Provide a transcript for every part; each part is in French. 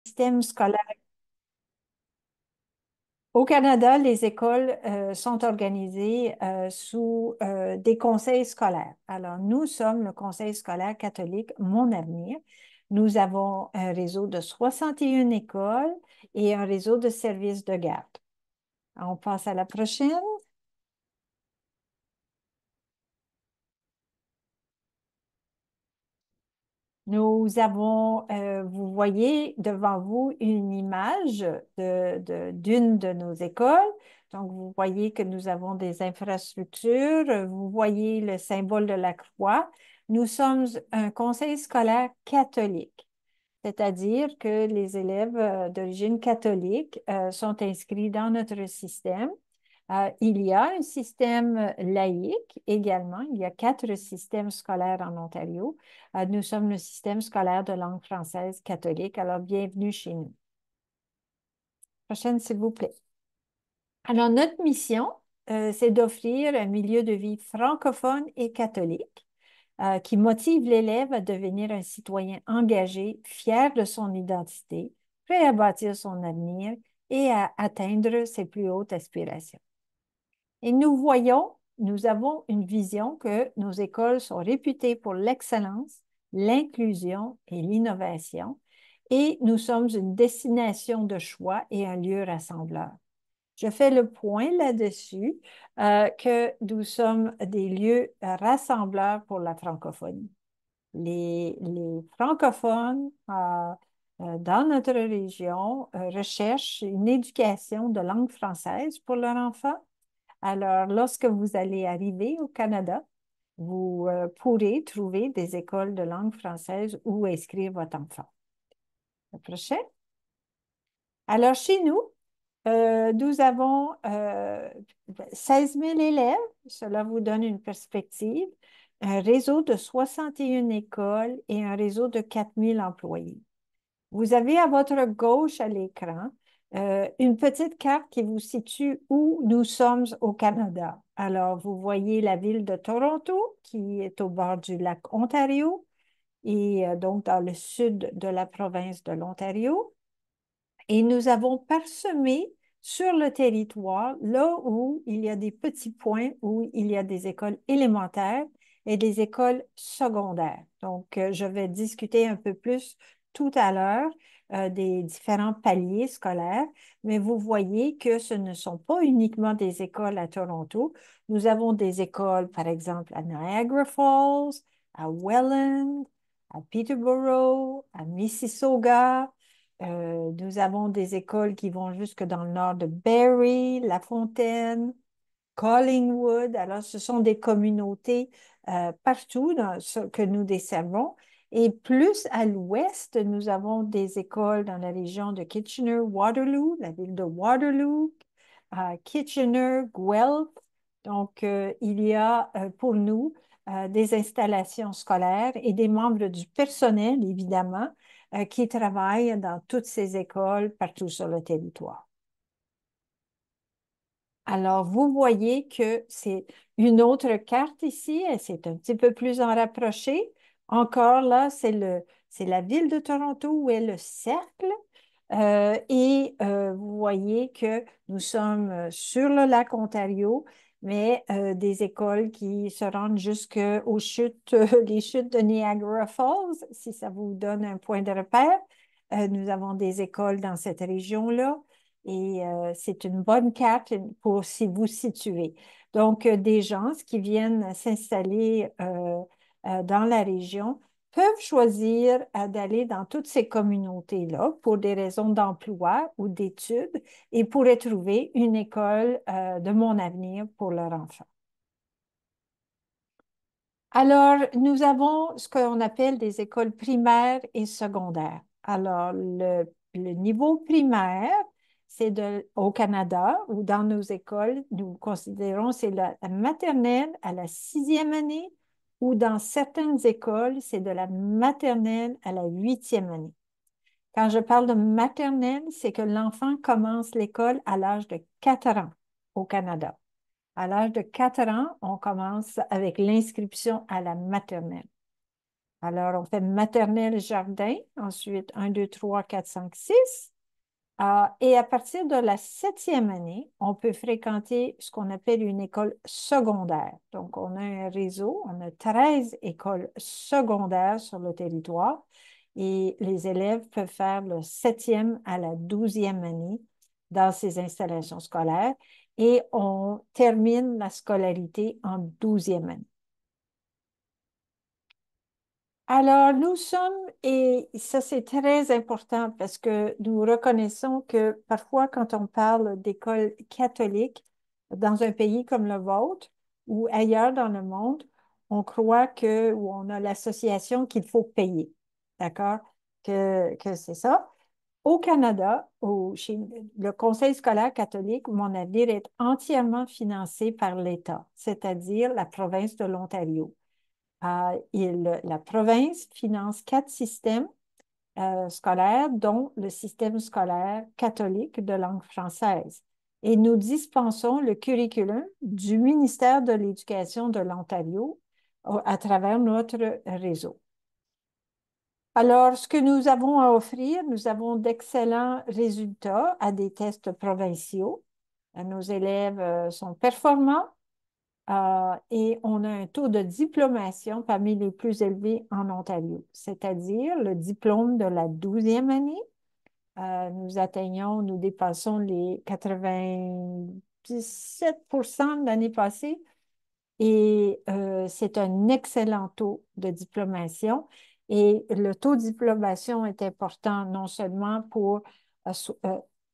Système scolaire. Au Canada, les écoles sont organisées sous des conseils scolaires. Alors, nous sommes le Conseil scolaire catholique Mon Avenir. Nous avons un réseau de 61 écoles et un réseau de services de garde. On passe à la prochaine. Nous avons, vous voyez devant vous une image d'une de nos écoles. Donc, vous voyez que nous avons des infrastructures. Vous voyez le symbole de la croix. Nous sommes un conseil scolaire catholique, c'est-à-dire que les élèves d'origine catholique sont inscrits dans notre système. Il y a un système laïque également. Il y a 4 systèmes scolaires en Ontario. Nous sommes le système scolaire de langue française catholique. Alors, bienvenue chez nous. Prochaine, s'il vous plaît. Alors, notre mission, c'est d'offrir un milieu de vie francophone et catholique qui motive l'élève à devenir un citoyen engagé, fier de son identité, prêt à bâtir son avenir et à atteindre ses plus hautes aspirations. Et nous avons une vision que nos écoles sont réputées pour l'excellence, l'inclusion et l'innovation, et nous sommes une destination de choix et un lieu rassembleur. Je fais le point là-dessus que nous sommes des lieux rassembleurs pour la francophonie. Les francophones dans notre région recherchent une éducation de langue française pour leurs enfants. Alors, lorsque vous allez arriver au Canada, vous pourrez trouver des écoles de langue française où inscrire votre enfant. Le prochain. Alors, chez nous, nous avons 16 000 élèves. Cela vous donne une perspective. Un réseau de 61 écoles et un réseau de 4 000 employés. Vous avez à votre gauche à l'écran une petite carte qui vous situe où nous sommes au Canada. Alors, vous voyez la ville de Toronto qui est au bord du lac Ontario et donc dans le sud de la province de l'Ontario. Et nous avons parsemé sur le territoire, là où il y a des petits points, où il y a des écoles élémentaires et des écoles secondaires. Donc, je vais discuter un peu plus tout à l'heure des différents paliers scolaires, mais vous voyez que ce ne sont pas uniquement des écoles à Toronto. Nous avons des écoles, par exemple, à Niagara Falls, à Welland, à Peterborough, à Mississauga. Nous avons des écoles qui vont jusque dans le nord de Barrie, La Fontaine, Collingwood. Alors, ce sont des communautés partout dans ce que nous desservons. Et plus à l'ouest, nous avons des écoles dans la région de Kitchener-Waterloo, la ville de Waterloo, Kitchener, Guelph. Donc, il y a pour nous des installations scolaires et des membres du personnel, évidemment, qui travaillent dans toutes ces écoles partout sur le territoire. Alors, vous voyez que c'est une autre carte ici, et c'est un petit peu plus en rapproché. Encore là, c'est la ville de Toronto où est le cercle. Vous voyez que nous sommes sur le lac Ontario, mais des écoles qui se rendent jusqu'aux chutes, les chutes de Niagara Falls, si ça vous donne un point de repère. Nous avons des écoles dans cette région-là. Et c'est une bonne carte pour si vous situez. Donc, des gens qui viennent s'installer dans la région peuvent choisir d'aller dans toutes ces communautés-là pour des raisons d'emploi ou d'études et pourraient trouver une école de mon avenir pour leur enfant. Alors, nous avons ce qu'on appelle des écoles primaires et secondaires. Alors, le niveau primaire, au Canada ou dans nos écoles, nous considérons c'est la maternelle à la 6e année ou dans certaines écoles, c'est de la maternelle à la 8e année. Quand je parle de maternelle, c'est que l'enfant commence l'école à l'âge de 4 ans au Canada. À l'âge de 4 ans, on commence avec l'inscription à la maternelle. Alors, on fait maternelle, jardin, ensuite un, 2, 3, 4, 5, 6. Et à partir de la septième année, on peut fréquenter ce qu'on appelle une école secondaire. Donc, on a un réseau, on a 13 écoles secondaires sur le territoire et les élèves peuvent faire le septième à la douzième année dans ces installations scolaires et on termine la scolarité en douzième année. Alors, nous sommes, et ça c'est très important parce que nous reconnaissons que parfois quand on parle d'école catholique dans un pays comme le vôtre ou ailleurs dans le monde, on croit que, ou on a l'association qu'il faut payer, d'accord? Que c'est ça. Au Canada, chez le Conseil scolaire catholique, mon avenir est entièrement financé par l'État, c'est-à-dire la province de l'Ontario. La province finance 4 systèmes scolaires, dont le système scolaire catholique de langue française. Et nous dispensons le curriculum du ministère de l'Éducation de l'Ontario à travers notre réseau. Alors, ce que nous avons à offrir, nous avons d'excellents résultats à des tests provinciaux. Nos élèves sont performants et on a un taux de diplomation parmi les plus élevés en Ontario, c'est-à-dire le diplôme de la douzième année. Nous dépassons les 97% de l'année passée et c'est un excellent taux de diplomation. Et le taux de diplomation est important non seulement pour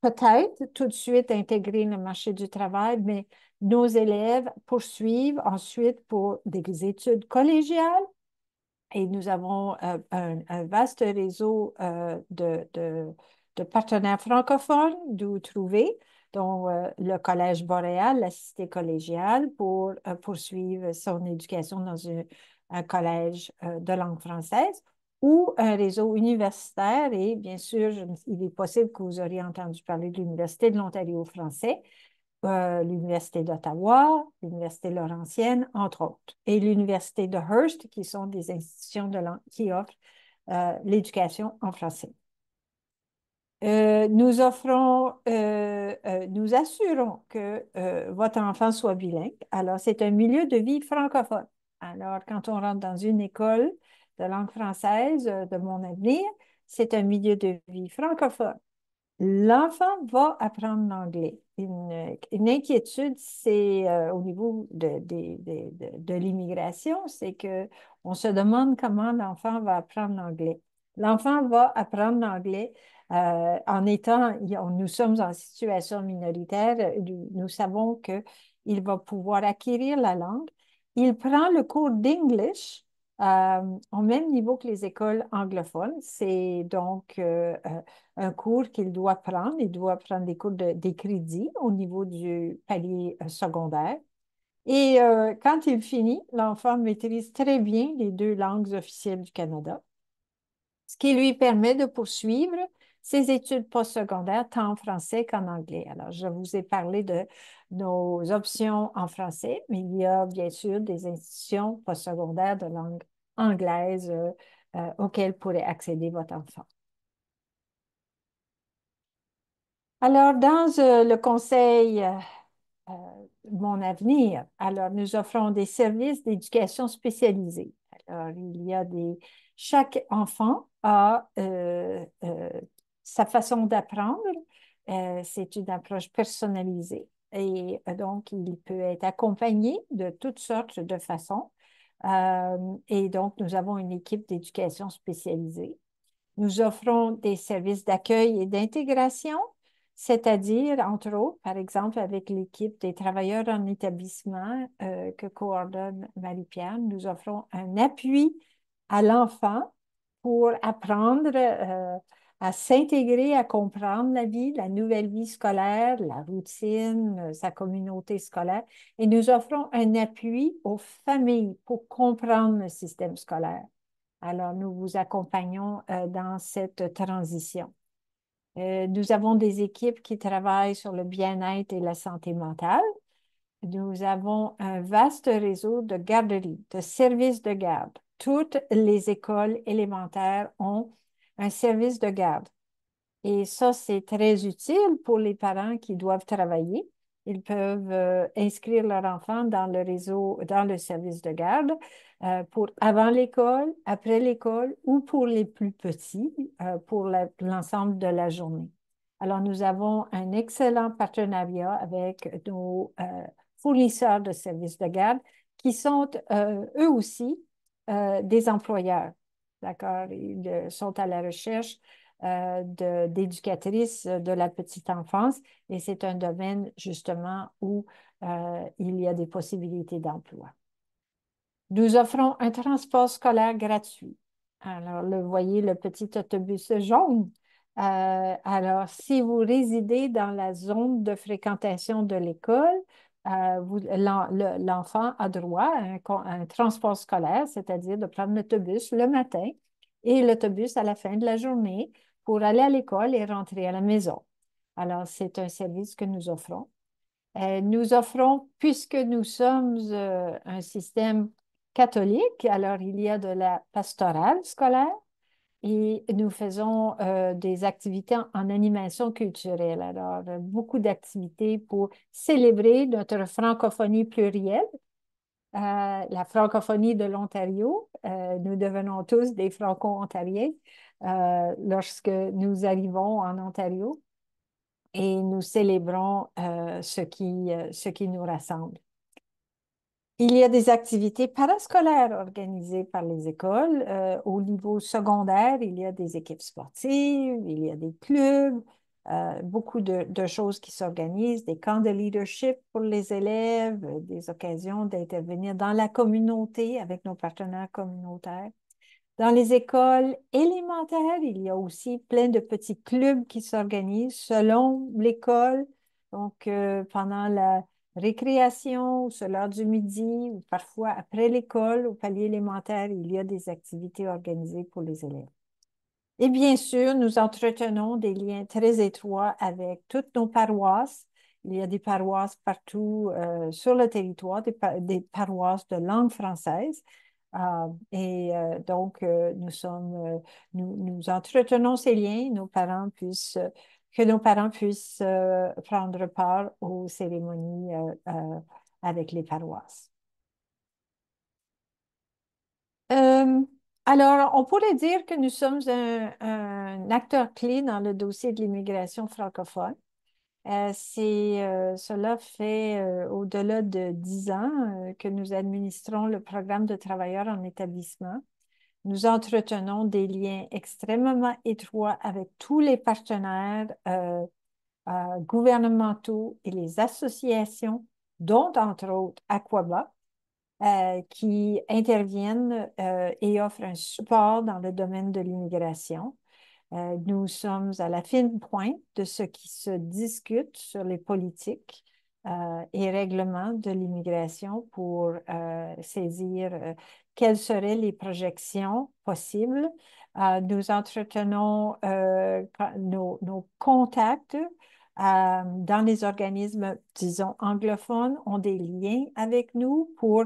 peut-être tout de suite intégrer le marché du travail, mais nos élèves poursuivent ensuite pour des études collégiales et nous avons un vaste réseau de partenaires francophones d'où trouver, dont le Collège Boréal, la Cité collégiale, pour poursuivre son éducation dans un collège de langue française, ou un réseau universitaire. Et bien sûr, il est possible que vous auriez entendu parler de l'Université de l'Ontario français, l'Université d'Ottawa, l'Université Laurentienne, entre autres, et l'Université de Hearst, qui sont des institutions qui offrent l'éducation en français. Nous assurons que votre enfant soit bilingue. Alors, c'est un milieu de vie francophone. Alors, quand on rentre dans une école de langue française de mon avenir, c'est un milieu de vie francophone. L'enfant va apprendre l'anglais. Une inquiétude, c'est au niveau de l'immigration, c'est que on se demande comment l'enfant va apprendre l'anglais. L'enfant va apprendre l'anglais en étant, nous sommes en situation minoritaire, nous savons qu'il va pouvoir acquérir la langue. Il prend le cours d'English au même niveau que les écoles anglophones. C'est donc un cours qu'il doit prendre. Il doit prendre des cours des crédits au niveau du palier secondaire. Et quand il finit, l'enfant maîtrise très bien les deux langues officielles du Canada, ce qui lui permet de poursuivre ses études postsecondaires tant en français qu'en anglais. Alors, je vous ai parlé de nos options en français, mais il y a bien sûr des institutions postsecondaires de langue anglaise auxquelles pourrait accéder votre enfant. Alors, dans le conseil euh, Mon avenir, alors nous offrons des services d'éducation spécialisée. Alors, chaque enfant a sa façon d'apprendre. C'est une approche personnalisée et donc il peut être accompagné de toutes sortes de façons. Et donc, nous avons une équipe d'éducation spécialisée. Nous offrons des services d'accueil et d'intégration, c'est-à-dire, entre autres, par exemple, avec l'équipe des travailleurs en établissement que coordonne Marie-Pierre, nous offrons un appui à l'enfant pour apprendre à s'intégrer, à comprendre la vie, la nouvelle vie scolaire, la routine, sa communauté scolaire. Et nous offrons un appui aux familles pour comprendre le système scolaire. Alors, nous vous accompagnons dans cette transition. Nous avons des équipes qui travaillent sur le bien-être et la santé mentale. Nous avons un vaste réseau de garderies, de services de garde. toutes les écoles élémentaires ont un service de garde. Et ça, c'est très utile pour les parents qui doivent travailler. Ils peuvent inscrire leur enfant dans le réseau, dans le service de garde pour avant l'école, après l'école ou pour les plus petits pour l'ensemble de la journée. Alors, nous avons un excellent partenariat avec nos fournisseurs de services de garde qui sont eux aussi des employeurs. D'accord? Ils sont à la recherche d'éducatrices de la petite enfance et c'est un domaine justement où il y a des possibilités d'emploi. Nous offrons un transport scolaire gratuit. Alors, voyez le petit autobus jaune. Alors, si vous résidez dans la zone de fréquentation de l'école, l'enfant a droit à un transport scolaire, c'est-à-dire de prendre l'autobus le matin et l'autobus à la fin de la journée pour aller à l'école et rentrer à la maison. Alors, c'est un service que nous offrons. Nous offrons, puisque nous sommes un système catholique, alors il y a de la pastorale scolaire et nous faisons des activités en animation culturelle. Alors, beaucoup d'activités pour célébrer notre francophonie plurielle, la francophonie de l'Ontario. Nous devenons tous des franco-ontariens lorsque nous arrivons en Ontario et nous célébrons ce qui nous rassemble. Il y a des activités parascolaires organisées par les écoles. Au niveau secondaire, il y a des équipes sportives, il y a des clubs, beaucoup de choses qui s'organisent, des camps de leadership pour les élèves, des occasions d'intervenir dans la communauté avec nos partenaires communautaires. Dans les écoles élémentaires, il y a aussi plein de petits clubs qui s'organisent selon l'école. Donc, pendant la récréation, ou sur l'heure du midi, ou parfois après l'école, au palier élémentaire, il y a des activités organisées pour les élèves. Et bien sûr, nous entretenons des liens très étroits avec toutes nos paroisses. Il y a des paroisses partout sur le territoire, des paroisses de langue française. Nous entretenons ces liens, que nos parents puissent prendre part aux cérémonies avec les paroisses. Euh, alors, on pourrait dire que nous sommes un acteur clé dans le dossier de l'immigration francophone. Cela fait au-delà de 10 ans que nous administrons le programme de travailleurs en établissement. Nous entretenons des liens extrêmement étroits avec tous les partenaires gouvernementaux et les associations, dont entre autres Aquaba, qui interviennent et offrent un support dans le domaine de l'immigration. Nous sommes à la fine pointe de ce qui se discute sur les politiques et règlements de l'immigration pour saisir quelles seraient les projections possibles. Nous entretenons nos contacts dans les organismes, disons, anglophones, ont des liens avec nous pour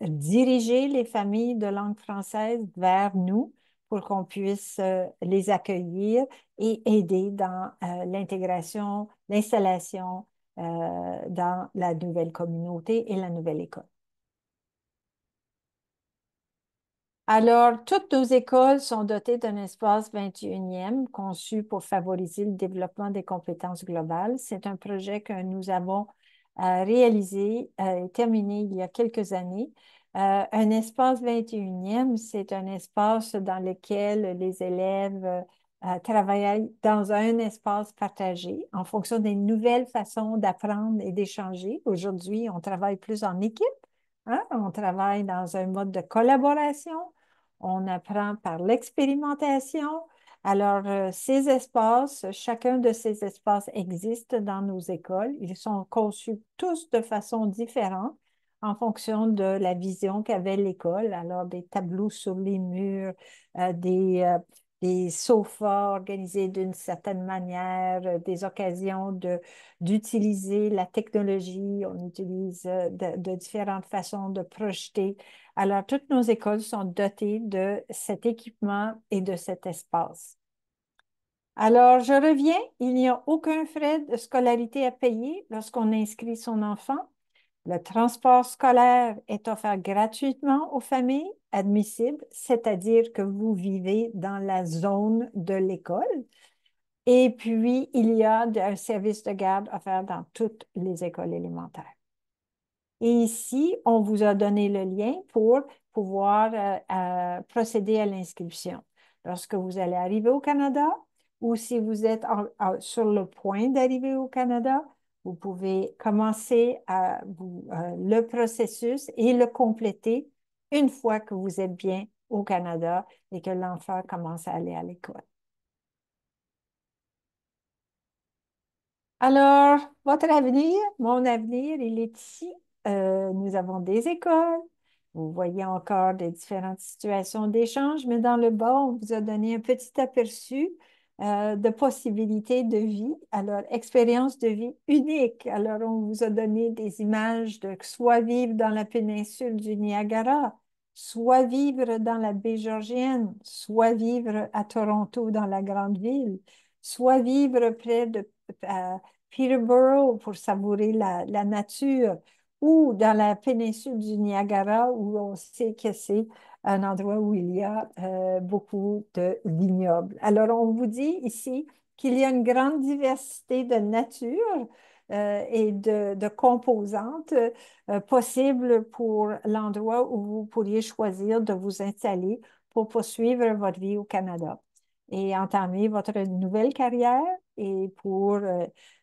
diriger les familles de langue française vers nous pour qu'on puisse les accueillir et aider dans l'intégration, l'installation dans la nouvelle communauté et la nouvelle école. Alors, toutes nos écoles sont dotées d'un espace 21e conçu pour favoriser le développement des compétences globales. C'est un projet que nous avons réalisé et terminé il y a quelques années. Un espace 21e, c'est un espace dans lequel les élèves travaillent dans un espace partagé en fonction des nouvelles façons d'apprendre et d'échanger. Aujourd'hui, on travaille plus en équipe, hein? On travaille dans un mode de collaboration. On apprend par l'expérimentation. Alors, ces espaces, chacun de ces espaces existe dans nos écoles. Ils sont conçus tous de façon différente en fonction de la vision qu'avait l'école. Alors, des tableaux sur les murs, des sofas organisés d'une certaine manière, des occasions d'utiliser la technologie. On utilise de différentes façons de projeter. Alors, toutes nos écoles sont dotées de cet équipement et de cet espace. Alors, je reviens, il n'y a aucun frais de scolarité à payer lorsqu'on inscrit son enfant. Le transport scolaire est offert gratuitement aux familles admissibles, c'est-à-dire que vous vivez dans la zone de l'école. Et puis, il y a un service de garde offert dans toutes les écoles élémentaires. Et ici, on vous a donné le lien pour pouvoir procéder à l'inscription. Lorsque vous allez arriver au Canada ou si vous êtes sur le point d'arriver au Canada, vous pouvez commencer le processus et le compléter une fois que vous êtes bien au Canada et que l'enfant commence à aller à l'école. Alors, votre avenir, mon avenir, il est ici. Nous avons des écoles. Vous voyez encore des différentes situations d'échange, mais dans le bas, on vous a donné un petit aperçu de possibilités de vie. Alors, expérience de vie unique. Alors, on vous a donné des images de soit vivre dans la péninsule du Niagara, soit vivre dans la baie Georgienne, soit vivre à Toronto dans la grande ville, soit vivre près de Peterborough pour savourer la nature, ou dans la péninsule du Niagara où on sait que c'est un endroit où il y a beaucoup de vignobles. Alors, on vous dit ici qu'il y a une grande diversité de nature et de composantes possibles pour l'endroit où vous pourriez choisir de vous installer pour poursuivre votre vie au Canada et entamer votre nouvelle carrière et pour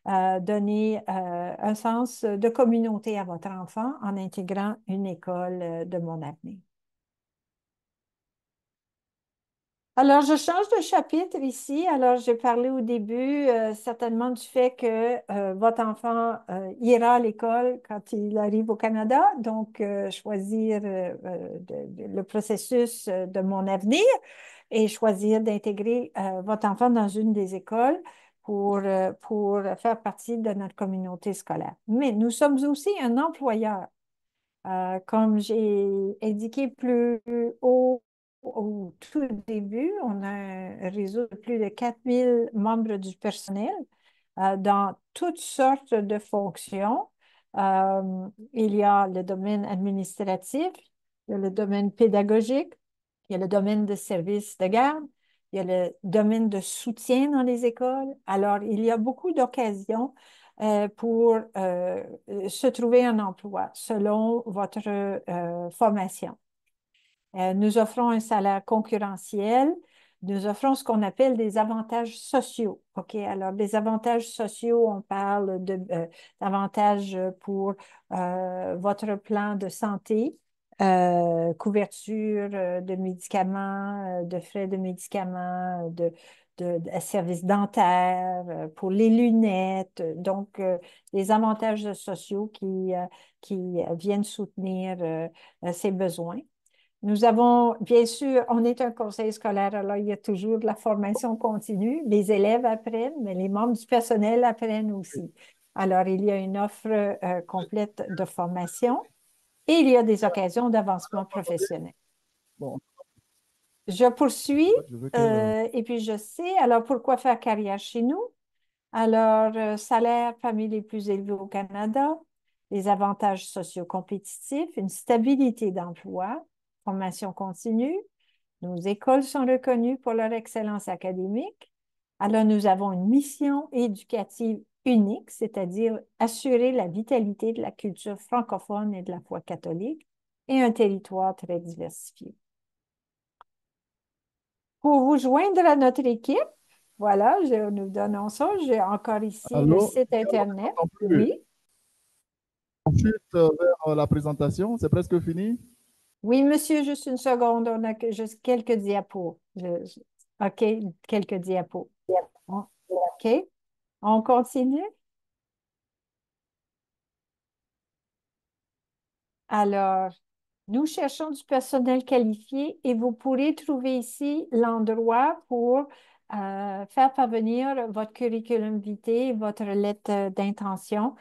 donner un sens de communauté à votre enfant en intégrant une école de mon avenir. Alors, je change de chapitre ici. Alors, j'ai parlé au début certainement du fait que votre enfant ira à l'école quand il arrive au Canada, donc choisir le processus de mon avenir et choisir d'intégrer votre enfant dans une des écoles pour faire partie de notre communauté scolaire. Mais nous sommes aussi un employeur. Comme j'ai indiqué plus haut au tout début, on a un réseau de plus de 4000 membres du personnel dans toutes sortes de fonctions. Il y a le domaine administratif, il y a le domaine pédagogique, il y a le domaine de service de garde, il y a le domaine de soutien dans les écoles. Alors, il y a beaucoup d'occasions pour se trouver un emploi selon votre formation. Nous offrons un salaire concurrentiel. Nous offrons ce qu'on appelle des avantages sociaux. OK? Alors, des avantages sociaux, on parle d'avantages pour votre plan de santé, couverture de médicaments, de frais de médicaments, de services dentaires, pour les lunettes. Donc, des avantages sociaux qui viennent soutenir ces besoins. Nous avons, bien sûr, on est un conseil scolaire, alors il y a toujours de la formation continue. Les élèves apprennent, mais les membres du personnel apprennent aussi. Alors, il y a une offre complète de formation et il y a des occasions d'avancement professionnel. Bon, Je poursuis en fait, je veux qu'elle. et puis je sais, alors pourquoi faire carrière chez nous? Alors, salaire parmi les plus élevés au Canada, les avantages sociaux compétitifs, une stabilité d'emploi, formation continue. Nos écoles sont reconnues pour leur excellence académique. Alors, nous avons une mission éducative unique, c'est-à-dire assurer la vitalité de la culture francophone et de la foi catholique, et un territoire très diversifié. Pour vous joindre à notre équipe, voilà, nous donnons ça. J'ai encore ici le Allô? site Allô, je Internet. t'entends plus. Oui. Ensuite, vers la présentation, c'est presque fini. Oui, monsieur, juste une seconde. On a juste quelques diapos. OK, quelques diapos. OK, on continue. Alors, Nous cherchons du personnel qualifié et vous pourrez trouver ici l'endroit pour faire parvenir votre curriculum vitae, votre lettre d'intention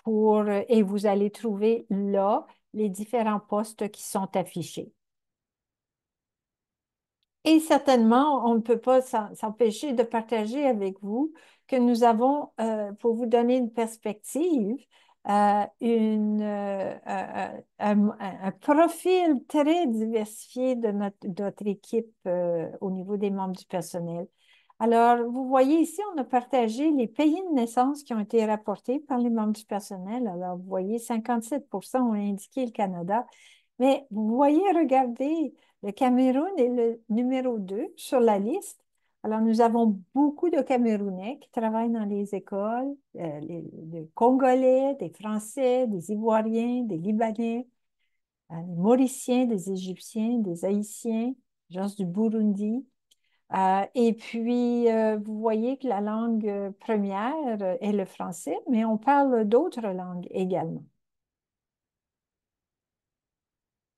et vous allez trouver là les différents postes qui sont affichés. Et certainement, on ne peut pas s'empêcher de partager avec vous que nous avons, pour vous donner une perspective, un profil très diversifié de notre équipe au niveau des membres du personnel. Alors, vous voyez ici, on a partagé les pays de naissance qui ont été rapportés par les membres du personnel. Alors, vous voyez, 57% ont indiqué le Canada. Mais vous voyez, regardez, le Cameroun est le numéro 2 sur la liste. Alors, nous avons beaucoup de Camerounais qui travaillent dans les écoles, des Congolais, des Français, des Ivoiriens, des Libanais, des Mauriciens, des Égyptiens, des Haïtiens, gens du Burundi. Et puis, vous voyez que la langue première est le français, mais on parle d'autres langues également.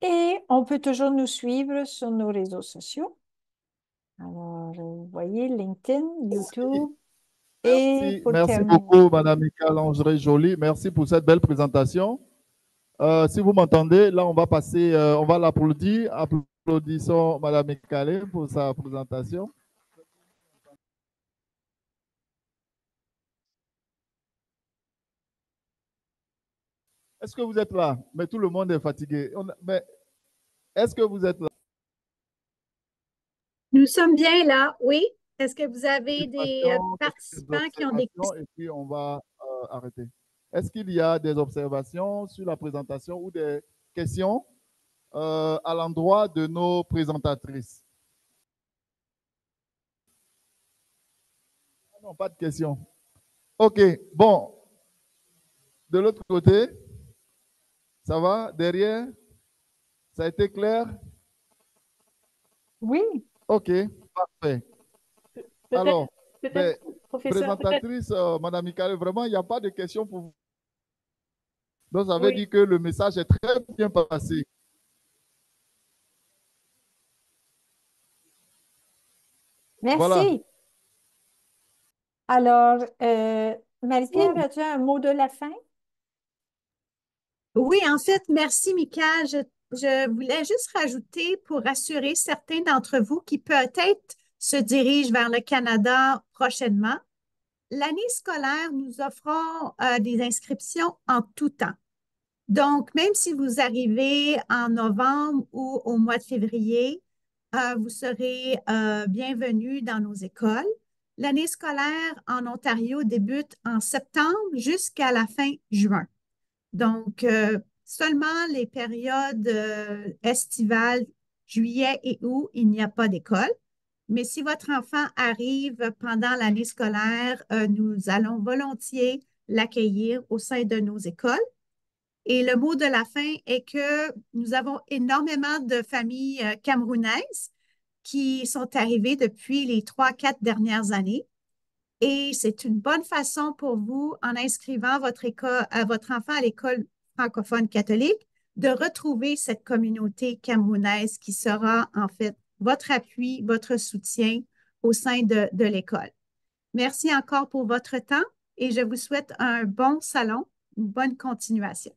Et on peut toujours nous suivre sur nos réseaux sociaux. Alors, vous voyez, LinkedIn, Merci, YouTube. Et merci, pour merci terminer, beaucoup, Madame Michael Lingerie Joly. Merci pour cette belle présentation. Si vous m'entendez, là, on va passer, on va l'applaudir. Applaudissons Madame Michael pour sa présentation. Est-ce que vous êtes là? Mais tout le monde est fatigué. Mais est-ce que vous êtes là? Nous sommes bien là, oui. Est-ce que vous avez des Quelques participants qui ont des observations questions? et puis on va arrêter. Est-ce qu'il y a des observations sur la présentation ou des questions à l'endroit de nos présentatrices? Non, pas de questions. OK, bon. De l'autre côté, ça va derrière? Ça a été clair? oui, OK, parfait. Peut-être, Alors, peut-être, ben, professeur, peut-être. présentatrice, Madame Michael, vraiment, il n'y a pas de questions pour vous. Donc, ça veut Oui. dire que le message est très bien passé. Voilà. merci. Alors, Marie-Pierre, Oui, as-tu un mot de la fin? oui, en fait, merci, Mika. Je voulais juste rajouter pour rassurer certains d'entre vous qui peut-être se dirigent vers le Canada prochainement. L'année scolaire, nous offrons des inscriptions en tout temps. Donc, même si vous arrivez en novembre ou au mois de février, vous serez bienvenus dans nos écoles. L'année scolaire en Ontario débute en septembre jusqu'à la fin juin. Donc, seulement les périodes estivales, juillet et août, il n'y a pas d'école. Mais si votre enfant arrive pendant l'année scolaire, nous allons volontiers l'accueillir au sein de nos écoles. Et le mot de la fin est que nous avons énormément de familles camerounaises qui sont arrivées depuis les 3, 4 dernières années. Et c'est une bonne façon pour vous, en inscrivant votre enfant à l'école francophone catholique, de retrouver cette communauté camerounaise qui sera en fait votre appui, votre soutien au sein de l'école. Merci encore pour votre temps et je vous souhaite un bon salon, une bonne continuation.